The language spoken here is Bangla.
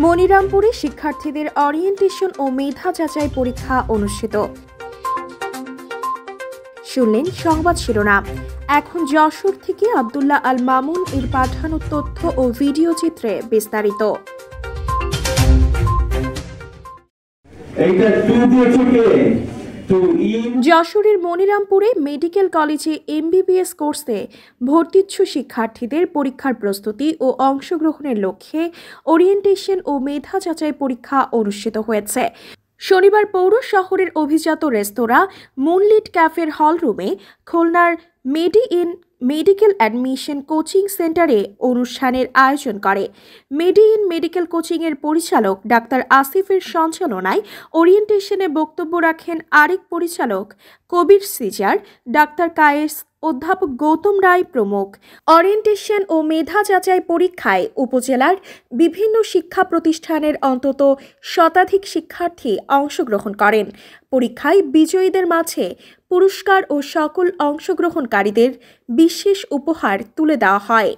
মনিরামপুরে শিক্ষার্থীদের অরিয়েন্টেশন ও মেধা যাচাই পরীক্ষা অনুষ্ঠিত। শুনলেন সংবাদ শিরোনাম। এখন যশোর থেকে আব্দুল্লাহ আল মামুন এর পাঠানো তথ্য ও ভিডিও চিত্রে বিস্তারিত। যশোরের মনিরামপুরে মেডিকেল কলেজে এমবিবিএস কোর্সে ভর্তিচ্ছু শিক্ষার্থীদের পরীক্ষার প্রস্তুতি ও অংশগ্রহণের লক্ষ্যে ওরিয়েন্টেশন ও মেধা যাচাই পরীক্ষা অনুষ্ঠিত হয়েছে। শনিবার পৌর শহরের অভিজাত রেস্তোরাঁ মুনলিট ক্যাফের হলরুমে খুলনার মেডিকেল অ্যাডমিশন কোচিং সেন্টারে অনুষ্ঠানের আয়োজন করে। মেডিকেল কোচিংয়ের পরিচালক ডাক্তার আসিফের সঞ্চালনায় ওরিয়েন্টেশনে বক্তব্য রাখেন আরেক পরিচালক কবির সিজার, ডাক্তার কায়েস, অধ্যাপক গৌতম রায় প্রমুখ। ওরিয়েন্টেশন ও মেধা যাচাই পরীক্ষায় উপজেলার বিভিন্ন শিক্ষা প্রতিষ্ঠানের অন্তত শতাধিক শিক্ষার্থী অংশগ্রহণ করেন। পরীক্ষায় বিজয়ীদের মাঝে পুরস্কার ও সকল অংশগ্রহণকারীদের বিশেষ উপহার তুলে দেওয়া হয়।